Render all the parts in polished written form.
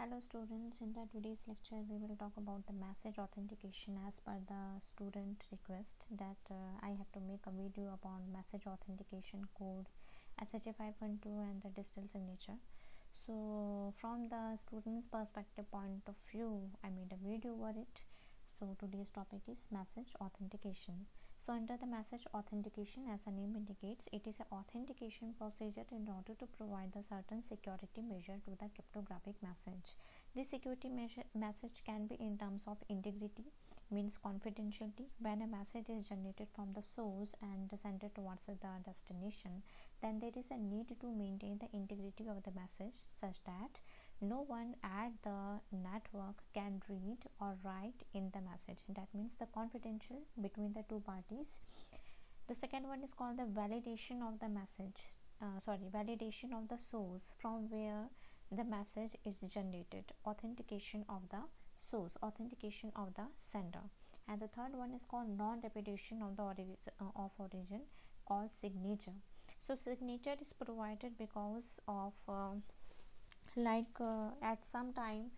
Hello students, in the today's lecture we will talk about the message authentication as per the student request that I have to make a video upon message authentication code SHA512 and the digital signature. So from the student's perspective point of view, I made a video over it. So today's topic is message authentication. So under the message authentication, as the name indicates, it is an authentication procedure in order to provide a certain security measure to the cryptographic message. This security message can be in terms of integrity, means confidentiality. When a message is generated from the source and sent towards the destination, then there is a need to maintain the integrity of the message such that no one at the network can read or write in the message. That means the confidential between the two parties. The second one is called the validation of the message, validation of the source from where the message is generated, authentication of the source, authentication of the sender. And the third one is called non-repudiation of the origin, called signature. So signature is provided because of at some time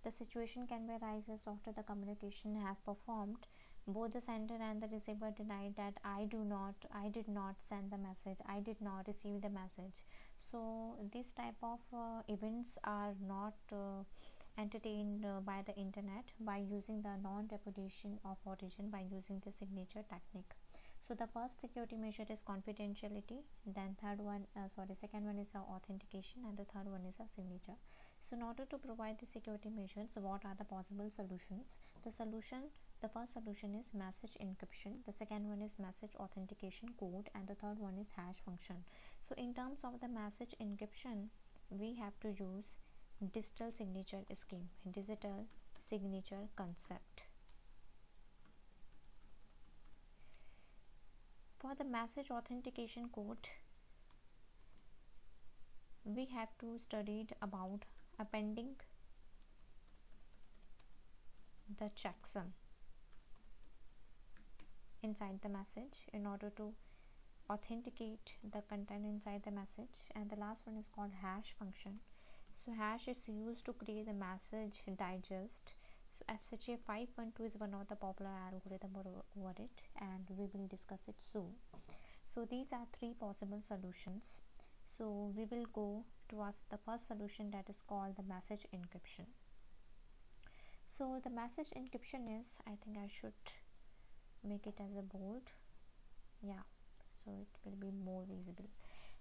the situation can be arises after the communication have performed, both the sender and the receiver denied that I did not send the message, I did not receive the message. So this type of events are not entertained by the internet by using the non-repudiation of origin, by using the signature technique. So the first security measure is confidentiality, then second one is authentication, and the third one is a signature. So in order to provide the security measures, what are the possible solutions? The first solution is message encryption, the second one is message authentication code, and the third one is hash function. So in terms of the message encryption, we have to use digital signature scheme, digital signature concept. For the message authentication code, we have to study about appending the checksum inside the message in order to authenticate the content inside the message. And the last one is called hash function. So hash is used to create the message digest. So SHA512 is one of the popular algorithm over it, and we will discuss it soon. So these are three possible solutions. So we will go towards the first solution, that is called the message encryption. So the message encryption is, I think I should make it as a bold, yeah, so it will be more visible.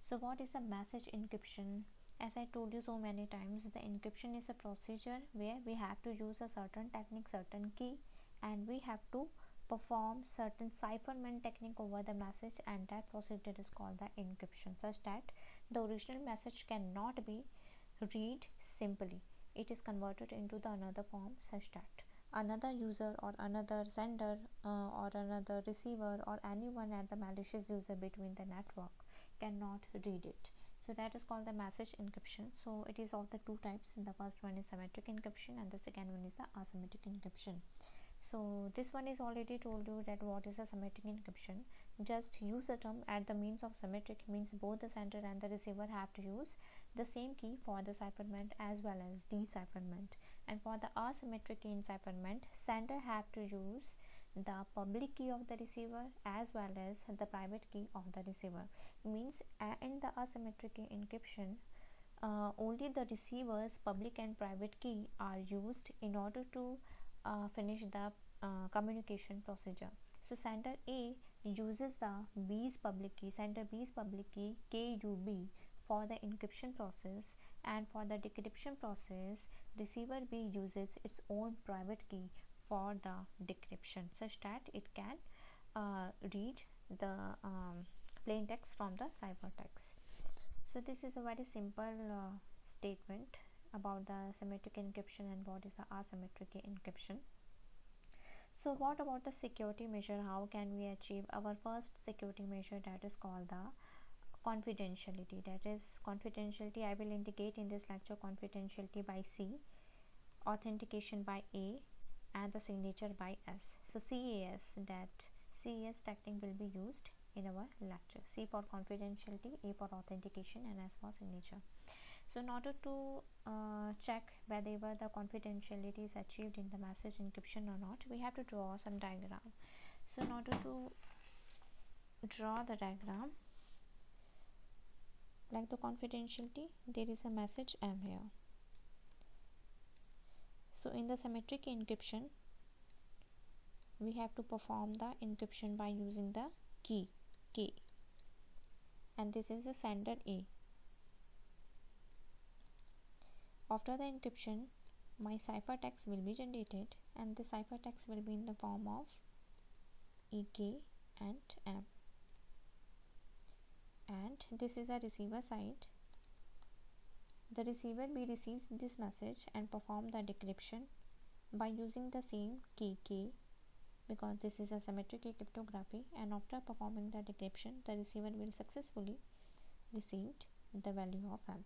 So what is a message encryption? As I told you so many times, the encryption is a procedure where we have to use a certain technique, certain key, and we have to perform certain cipherment technique over the message, and that procedure is called the encryption, such that the original message cannot be read simply. It is converted into the another form such that another user or another sender or another receiver or anyone at the malicious user between the network cannot read it. So that is called the message encryption. So it is of the two types. The first one is symmetric encryption and the second one is the asymmetric encryption. So this one is already told you that what is a symmetric encryption. Just use a term at the means of symmetric, means both the sender and the receiver have to use the same key for the cipherment as well as decipherment. And for the asymmetric key encipherment, sender have to use the public key of the receiver as well as the private key of the receiver. Means in the asymmetric key encryption, only the receiver's public and private key are used in order to finish the communication procedure. So sender A uses the B's public key, sender B's public key KUB for the encryption process, and for the decryption process, receiver B uses its own private key for the decryption, such that it can read the plain text from the ciphertext. So this is a very simple statement about the symmetric encryption and what is the asymmetric encryption. So what about the security measure? How can we achieve our first security measure, that is called the confidentiality? That is confidentiality, I will indicate in this lecture confidentiality by C, authentication by A, and the signature by S. So CAS, that CAS technique will be used in our lecture. C for confidentiality, A for authentication, and S for signature. So in order to check whether the confidentiality is achieved in the message encryption or not, we have to draw some diagram. So in order to draw the diagram, like the confidentiality, there is a message M here. So in the symmetric encryption, we have to perform the encryption by using the key K, and this is the sender A. After the encryption, my ciphertext will be generated, and the ciphertext will be in the form of EK and M. And this is a receiver side. The receiver B receives this message and perform the decryption by using the same key K, because this is a symmetric key cryptography, and after performing the decryption, the receiver will successfully receive the value of M.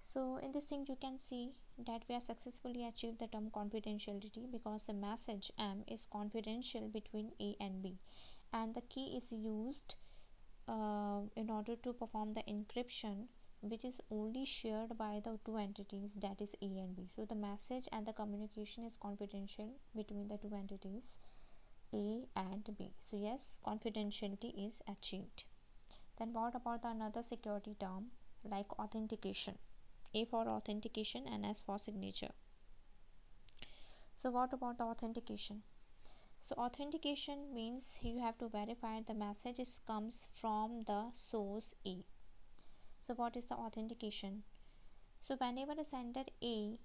So in this thing you can see that we have successfully achieved the term confidentiality, because the message M is confidential between A and B, and the key is used in order to perform the encryption, which is only shared by the two entities, that is A and B. So the message and the communication is confidential between the two entities A and B. So yes, confidentiality is achieved. Then what about the another security term like authentication? A for authentication and S for signature. So what about the authentication? So authentication means you have to verify the message comes from the source A. So what is the authentication? So whenever the sender A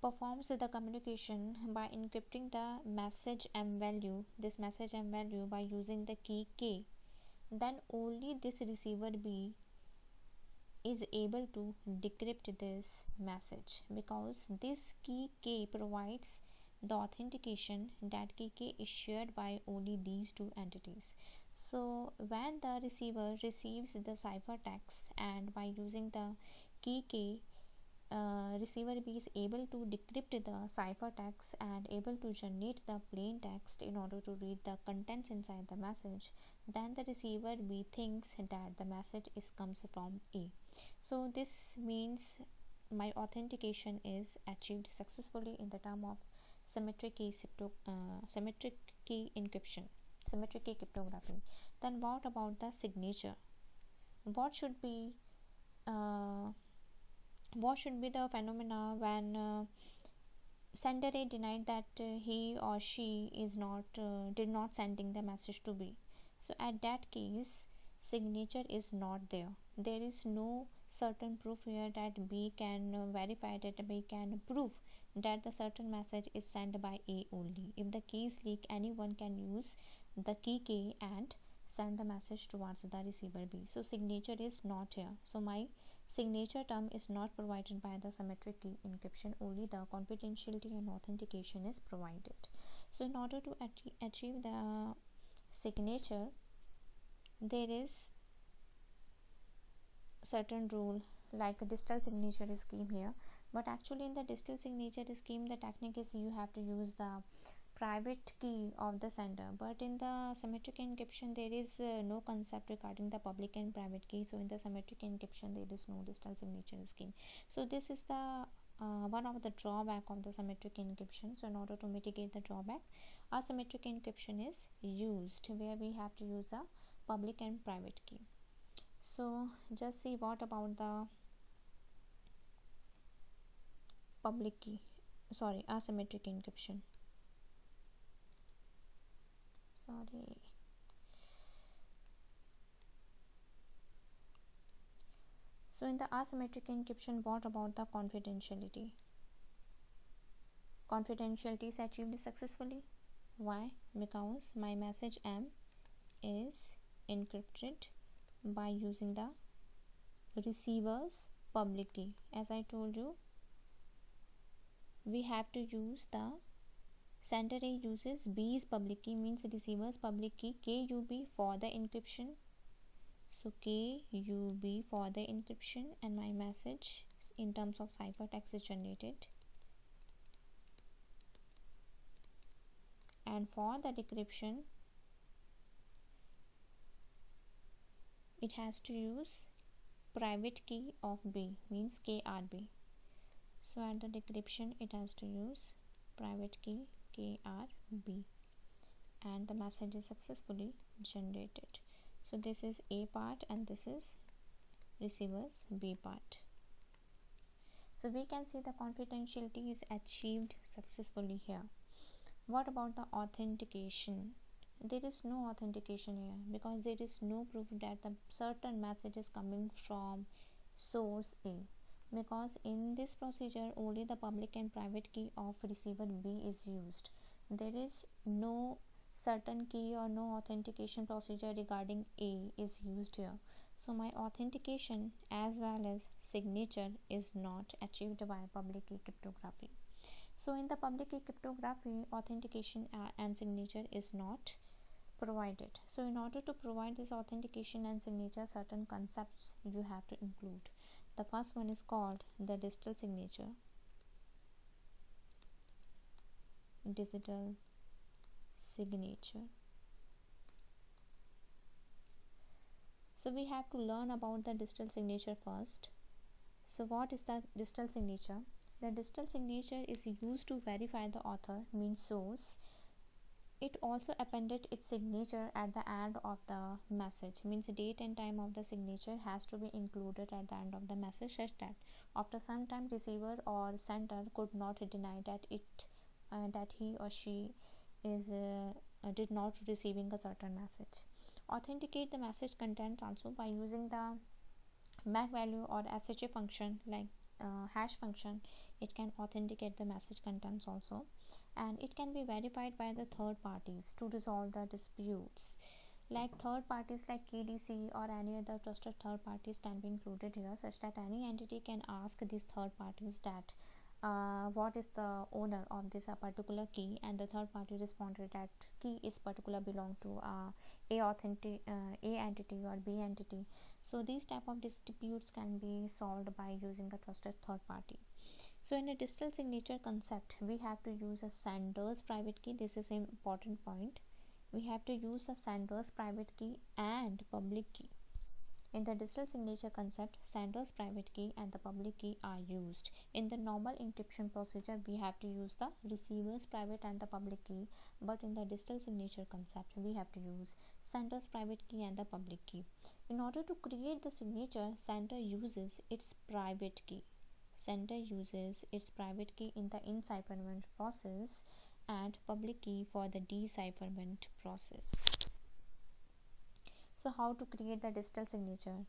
performs the communication by encrypting the message M value, this message M value by using the key K, then only this receiver B is able to decrypt this message, because this key K provides the authentication. That key K is shared by only these two entities. So when the receiver receives the ciphertext and by using the key K, receiver B is able to decrypt the ciphertext and able to generate the plain text in order to read the contents inside the message, then the receiver B thinks that the message comes from A. So this means my authentication is achieved successfully in the term of symmetric key encryption, symmetric key cryptography. Then what about the signature? What should be the phenomena when sender A denied that he or she is not did not sending the message to B? So at that case, signature is not there. There is no certain proof here that B can verify, that B can prove that the certain message is sent by A only. If the key is leak, anyone can use the key K and send the message towards the receiver B. So signature is not here. So my signature term is not provided by the symmetric key encryption, only the confidentiality and authentication is provided. So in order to achieve the signature, there is certain rule like a distal signature scheme here, but actually in the distal signature scheme the technique is you have to use the private key of the sender, but in the symmetric encryption there is no concept regarding the public and private key. So in the symmetric encryption there is no distal signature scheme. So this is the one of the drawback of the symmetric encryption. So in order to mitigate the drawback, asymmetric encryption is used, where we have to use the public and private key. So just see what about the public key, asymmetric encryption. So in the asymmetric encryption, what about the confidentiality? Confidentiality is achieved successfully. Why? Because my message M is encrypted by using the receiver's public key. As I told you, we have to use the sender A uses B's public key, means receiver's public key KUB for the encryption. So KUB for the encryption, and my message in terms of ciphertext is generated. And for the decryption, it has to use private key of B, means KRB. So at the decryption it has to use private key KRB, and the message is successfully generated. So this is A part and this is receiver's B part. So we can see the confidentiality is achieved successfully here. What about the authentication? There is no authentication here because there is no proof that the certain message is coming from source A, because in this procedure only the public and private key of receiver B is used. There is no certain key or no authentication procedure regarding A is used here. So my authentication as well as signature is not achieved by public key cryptography. So in the public key cryptography, authentication and signature is not provided. So in order to provide this authentication and signature, certain concepts you have to include. The first one is called the digital signature. Digital signature. So we have to learn about the digital signature first. So what is the digital signature? The digital signature is used to verify the author, means source. It also appended its signature at the end of the message, means date and time of the signature has to be included at the end of the message, such that after some time receiver or sender could not deny that that he or she is did not receiving a certain message. Authenticate the message contents also by using the MAC value or SHA function, like hash function. It can authenticate the message contents also, and it can be verified by the third parties to resolve the disputes. Like third parties like KDC or any other trusted third parties can be included here, such that any entity can ask these third parties that what is the owner of this particular key, and the third party responded that key is particular belong to A entity or B entity. So these type of disputes can be solved by using a trusted third party. So in a digital signature concept, we have to use a sender's private key. This is an important point. We have to use a sender's private key and public key. In the digital signature concept, sender's private key and the public key are used. In the normal encryption procedure, we have to use the receiver's private and the public key, but in the digital signature concept, we have to use sender's private key and the public key. In order to create the signature, sender uses its private key. Sender uses its private key in the encipherment process and public key for the decipherment process. So how to create the digital signature?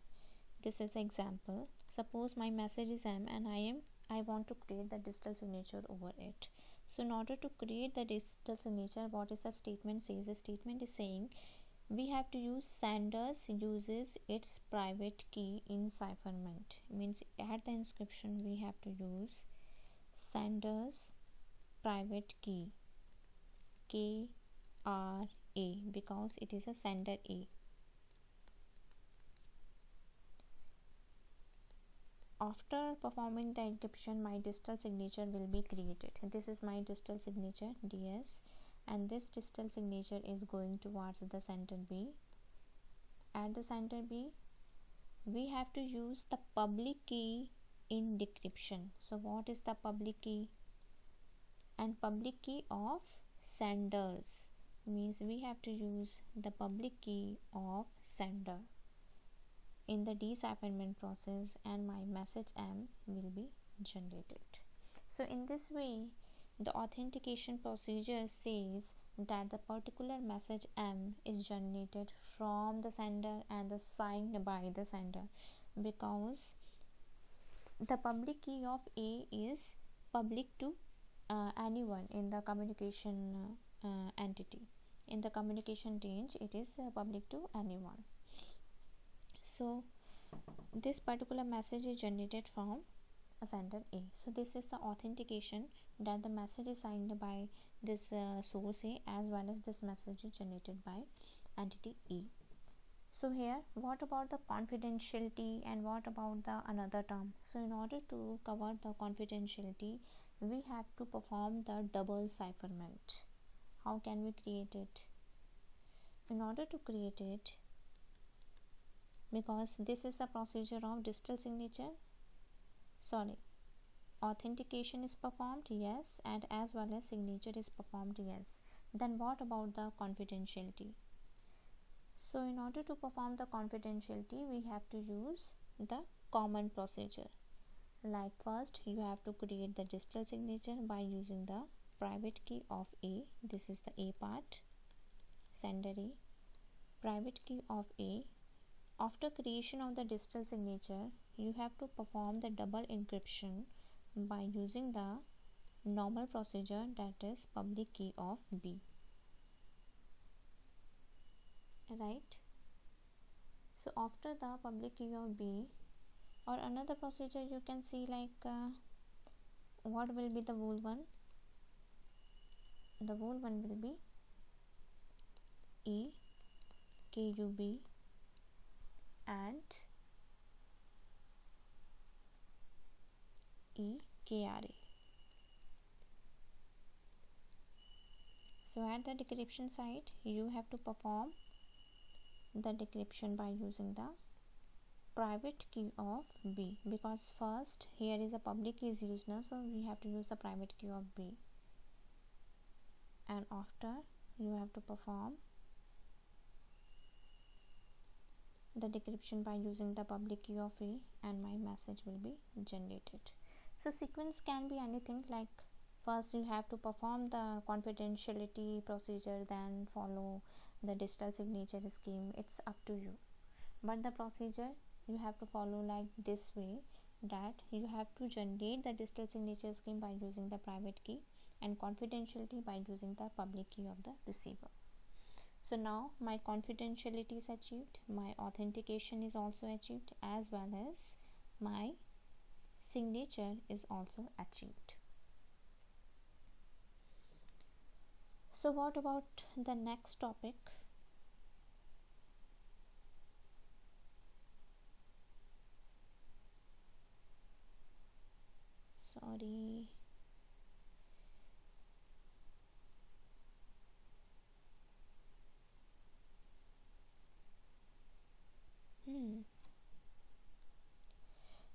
This is an example. Suppose my message is M and I want to create the digital signature over it. So in order to create the digital signature, what is the statement says? The statement is saying we have to use senders uses its private key encipherment. Means at the inscription we have to use senders private key KRA, because it is a sender A. After performing the encryption, my digital signature will be created. This is my digital signature DS, and this digital signature is going towards the center B. At the center B, we have to use the public key in decryption. So what is the public key? And public key of senders, means we have to use the public key of sender in the decipherment process, and my message M will be generated. So in this way, the authentication procedure says that the particular message M is generated from the sender and signed by the sender, because the public key of A is public to anyone in the communication entity. In the communication range, it is public to anyone. So this particular message is generated from a sender A. So this is the authentication, that the message is signed by this source A, as well as this message is generated by entity E. So here, what about the confidentiality and what about the another term? So in order to cover the confidentiality, we have to perform the double cipherment. How can we create it? In order to create it, because this is the procedure of digital signature. Sorry, authentication is performed, yes, and as well as signature is performed, yes. Then what about the confidentiality? So in order to perform the confidentiality, we have to use the common procedure. Like first you have to create the digital signature by using the private key of A. This is the A part, sender A, private key of A. After creation of the digital signature, you have to perform the double encryption by using the normal procedure, that is public key of B, right? So after the public key of B, or another procedure you can see, like what will be the whole one? The whole one will be E KUB and EKRA. So at the decryption side, you have to perform the decryption by using the private key of B, because first here is a public key is used now, so we have to use the private key of B, and after you have to perform the decryption by using the public key of A, and my message will be generated. So sequence can be anything, like first you have to perform the confidentiality procedure, then follow the digital signature scheme. It's up to you, but the procedure you have to follow like this way, that you have to generate the digital signature scheme by using the private key, and confidentiality by using the public key of the receiver. So now my confidentiality is achieved, my authentication is also achieved, as well as my signature is also achieved. So what about the next topic? Sorry.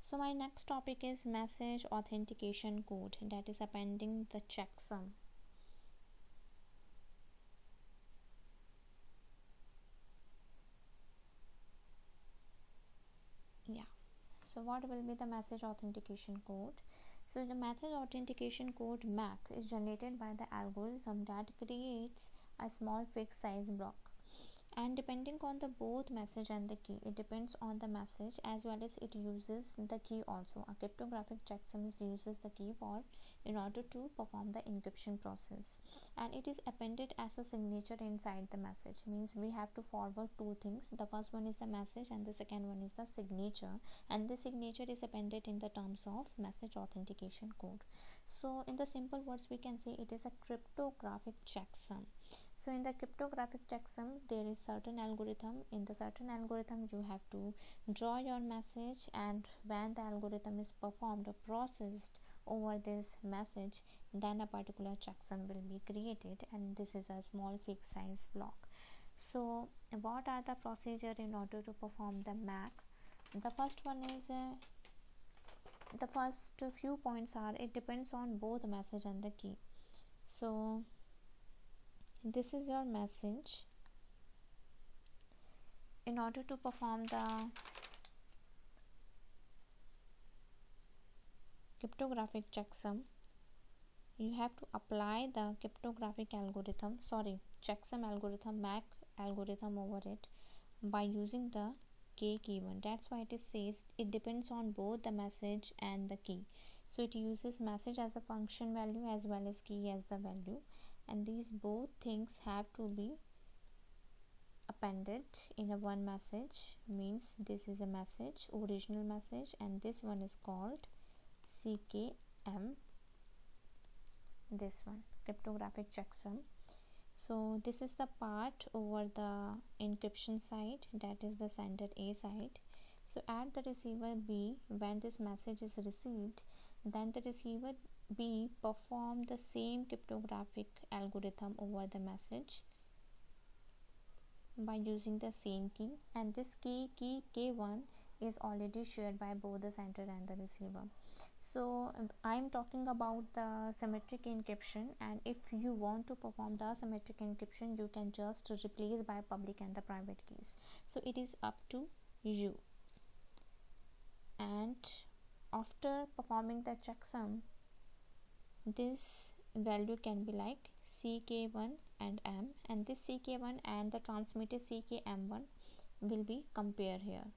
So my next topic is message authentication code, that is appending the checksum. Yeah. So what will be the message authentication code? So the message authentication code MAC is generated by the algorithm that creates a small fixed size block, and depending on the both message and the key, it depends on the message as well as it uses the key also. A cryptographic checksum uses the key for in order to perform the encryption process, and it is appended as a signature inside the message. Means we have to forward two things. The first one is the message and the second one is the signature, and the signature is appended in the terms of message authentication code. So in the simple words we can say it is a cryptographic checksum. So in the cryptographic checksum, there is certain algorithm. In the certain algorithm, you have to draw your message, and when the algorithm is performed or processed over this message, then a particular checksum will be created, and this is a small fixed size block. So what are the procedure in order to perform the MAC? The first one is the first few points are, it depends on both message and the key. So this is your message. In order to perform the cryptographic checksum, you have to apply the cryptographic algorithm, checksum algorithm, MAC algorithm over it by using the K key one. That's why it says it depends on both the message and the key. So it uses message as a function value as well as key as the value, and these both things have to be appended in a one message. Means this is a message, original message, and this one is called CKM, this one, cryptographic checksum. So this is the part over the encryption side, that is the sender A side. So at the receiver B, when this message is received, then the receiver B perform the same cryptographic algorithm over the message. by using the same key, and this key k1 is already shared by both the sender and the receiver. So I'm talking about the symmetric encryption, and if you want to perform the symmetric encryption, you can just replace by public and the private keys. So it is up to you. And after performing the checksum, this value can be like ck1 and m, and this ck1 and the transmitted ckm1 will be compared here,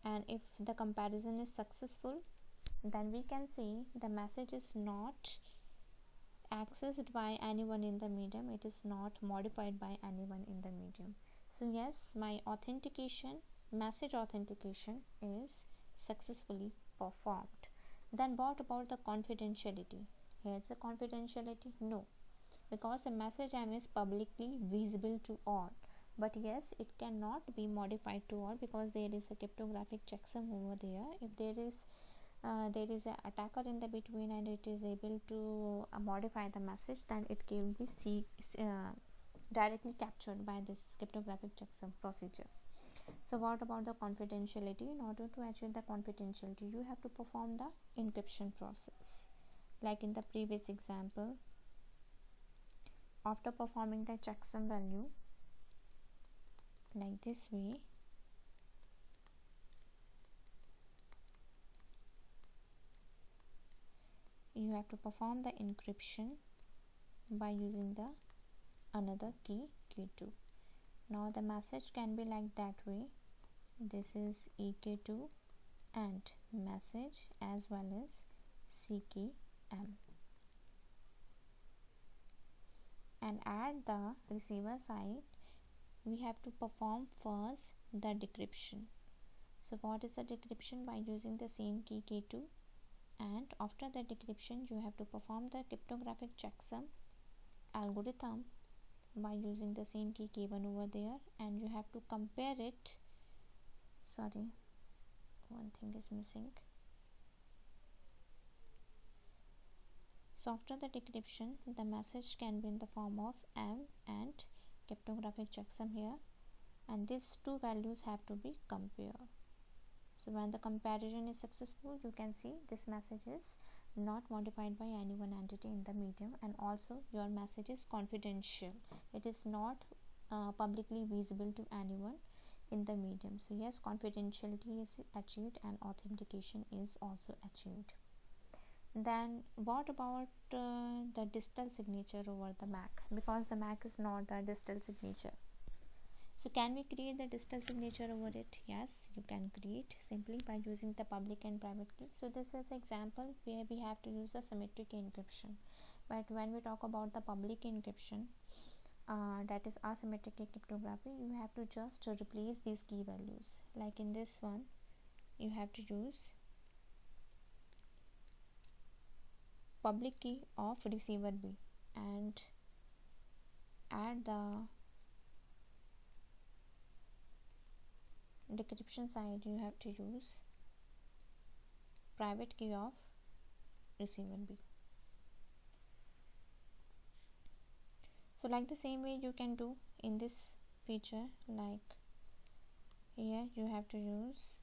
and if the comparison is successful, then we can see the message is not accessed by anyone in the medium, it is not modified by anyone in the medium. So yes, my message authentication is successfully performed. Then what about the confidentiality? Here's the confidentiality. No, because the message M is publicly visible to all, but yes, it cannot be modified to all because there is a cryptographic checksum over there. If there is an attacker in the between and it is able to modify the message, then it can be directly captured by this cryptographic checksum procedure. So what about the confidentiality? In order to achieve the confidentiality, you have to perform the encryption process. Like in the previous example, after performing the checksum value like this way, you have to perform the encryption by using the another key k2. Now the message can be like that way. This is ek2 and message as well as ckm, and at the receiver side we have to perform first the decryption. So what is the decryption? By using the same key k2, and after the decryption you have to perform the cryptographic checksum algorithm by using the same key k1 over there, and you have to compare it. Sorry, one thing is missing. So after the decryption, the message can be in the form of M and cryptographic checksum here, and these two values have to be compared. So when the comparison is successful, you can see this message is not modified by any one entity in the medium, and also your message is confidential. It is not publicly visible to anyone in the medium. So yes, confidentiality is achieved and authentication is also achieved. Then what about the digital signature over the MAC? Because the MAC is not the digital signature. So can we create the digital signature over it? Yes, you can create simply by using the public and private key. So this is an example where we have to use a symmetric encryption. But when we talk about the public encryption, that is asymmetric cryptography, you have to just replace these key values. Like in this one, you have to use public key of receiver B, and at the decryption side you have to use private key of receiver B. So like the same way you can do in this feature, like here you have to use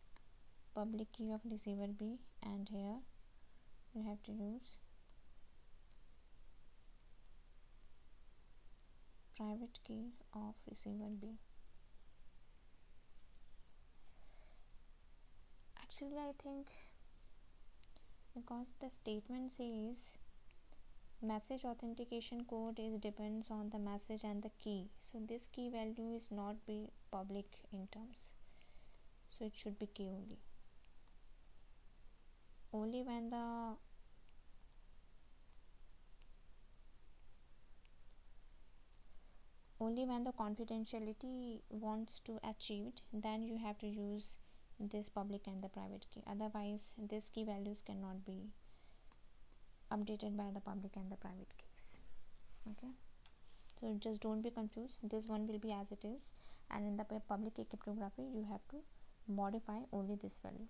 public key of receiver B, and here you have to use private key of receiver B. Actually I think because the statement says message authentication code is depends on the message and the key, so this key value is not be public in terms, so it should be key only. Only when the confidentiality wants to achieved, then you have to use this public and the private key. Otherwise this key values cannot be updated by the public and the private keys. Okay, so just don't be confused. This one will be as it is, and in the public key cryptography you have to modify only this value.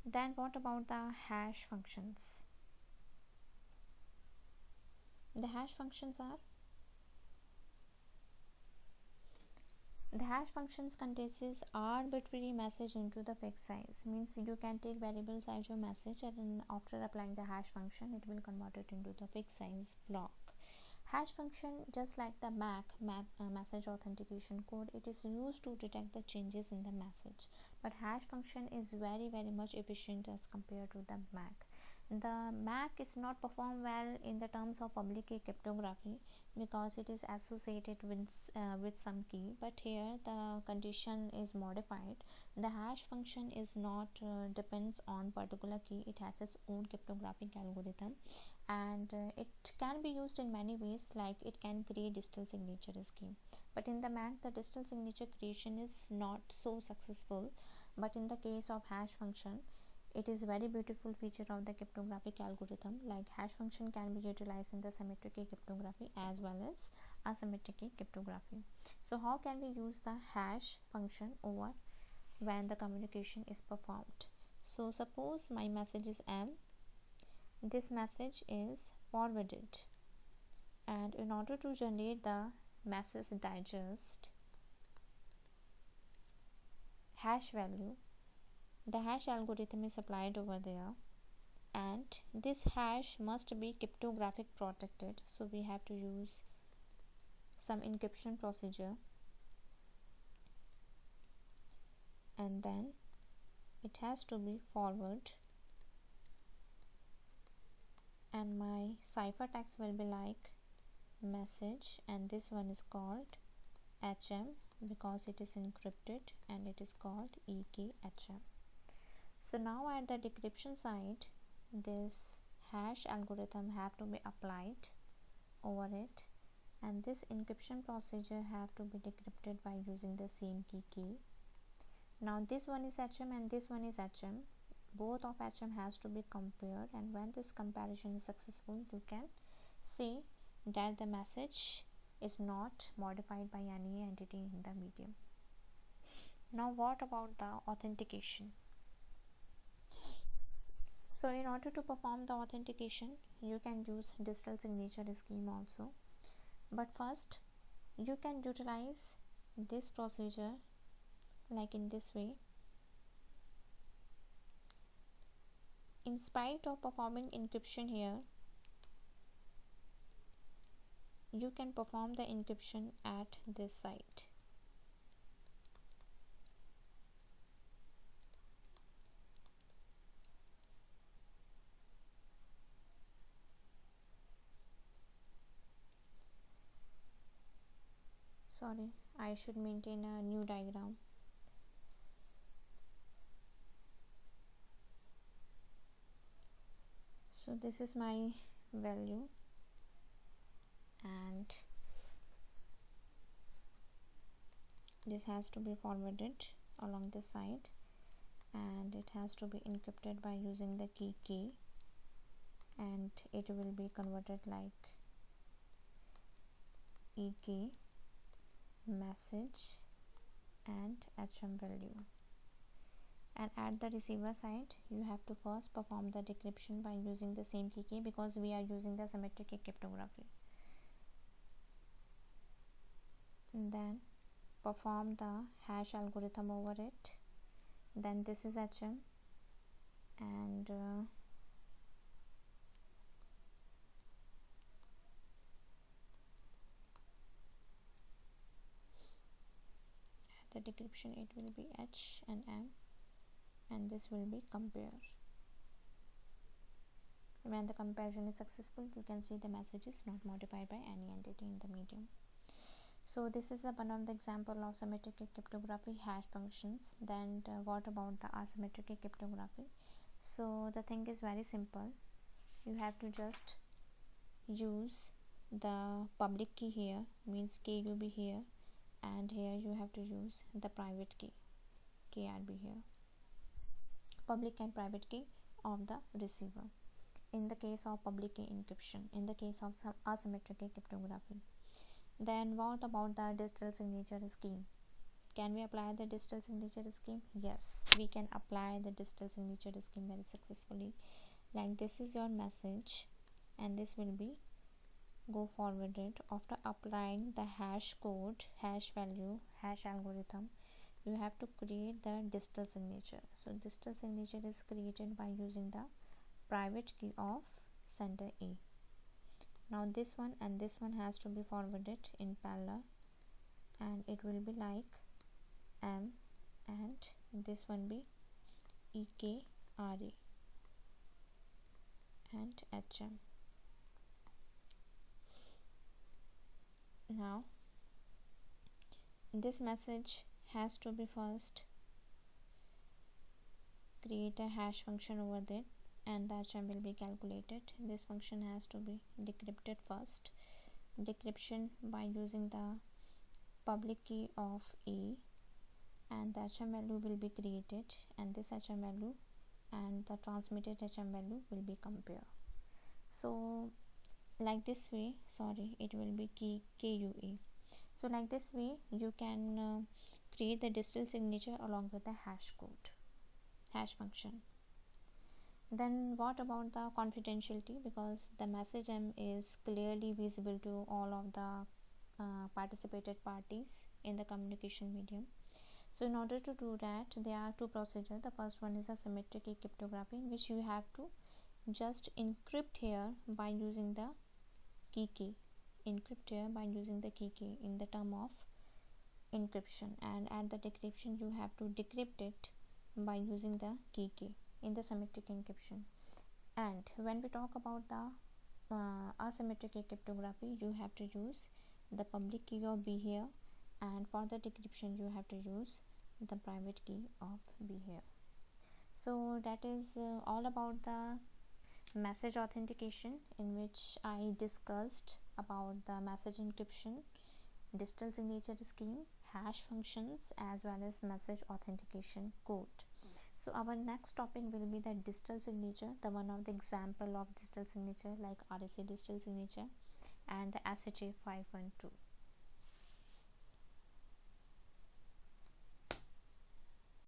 Then what about the hash functions? The hash functions are The hash functions condenses arbitrary message into the fixed size. Means you can take variable size your message, and after applying the hash function, it will convert it into the fixed size block. Hash function, just like the message authentication code, it is used to detect the changes in the message. But hash function is very much efficient as compared to the MAC. The MAC is not performed well in the terms of public key cryptography because it is associated with some key, but here the condition is modified. The hash function is not depends on particular key. It has its own cryptographic algorithm, and it can be used in many ways, like it can create digital signature scheme. But in the MAC, the digital signature creation is not so successful. But in the case of hash function, it is very beautiful feature of the cryptographic algorithm. Like hash function can be utilized in the symmetric key cryptography as well as asymmetric key cryptography. So how can we use the hash function over when the communication is performed? So suppose my message is M. This message is forwarded, and in order to generate the message digest hash value, the hash algorithm is applied over there, and this hash must be cryptographic protected. So we have to use some encryption procedure, and then it has to be forward, and my ciphertext will be like message, and this one is called HM because it is encrypted, and it is called EKHM. So now at the decryption side, this hash algorithm have to be applied over it, and this encryption procedure have to be decrypted by using the same key. Now this one is HM and this one is HM. Both of HM has to be compared, and when this comparison is successful, you can see that the message is not modified by any entity in the medium. Now what about the authentication? So in order to perform the authentication, you can use digital signature scheme also. But first, you can utilize this procedure like in this way. In spite of performing encryption here, you can perform the encryption at this site. Sorry, I should maintain a new diagram. So this is my value, and this has to be forwarded along this side, and it has to be encrypted by using the key, and it will be converted like EK message and HM value. And at the receiver side, you have to first perform the decryption by using the same key because we are using the symmetric key cryptography. And then perform the hash algorithm over it. Then this is HM, and at the decryption it will be H and M, and this will be compare. When the comparison is successful, you can see the message is not modified by any entity in the medium. So this is one of the example of symmetric cryptography hash functions. Then what about the asymmetric cryptography? So the thing is very simple. You have to just use the public key here, means K will be here, and here you have to use the private key, KRB here, public and private key of the receiver in the case of public key encryption, in the case of some asymmetric cryptography. Then what about the digital signature scheme? Can we apply the digital signature scheme? Yes, we can apply the digital signature scheme very successfully. Like this is your message, and this will be go forwarded after applying the hash code, hash value, hash algorithm. You have to create the digital signature. So digital signature is created by using the private key of sender A. Now this one and this one has to be forwarded in parallel, and it will be like M, and this one be EKRA and HM. Now this message has to be first create a hash function over there, and the HM will be calculated. This function has to be decrypted first. Decryption by using the public key of A, and the HM value will be created, and this HM value and the transmitted HM value will be compared. So like this way, sorry, it will be key KUA. So like this way you can create the digital signature along with the hash code, hash function. Then what about the confidentiality? Because the message M is clearly visible to all of the participated parties in the communication medium. So in order to do that, there are two procedures. The first one is a symmetric key cryptography, in which you have to just encrypt here by using the key. Encrypt here by using the key in the term of encryption, and at the decryption you have to decrypt it by using the key in the symmetric encryption. And when we talk about the asymmetric key cryptography, you have to use the public key of B here, and for the decryption you have to use the private key of B here. So that is all about the message authentication, in which I discussed about the message encryption, digital signature scheme, hash functions, as well as message authentication code. So our next topic will be the digital signature, the one of the example of digital signature like RSA digital signature and the SHA 512.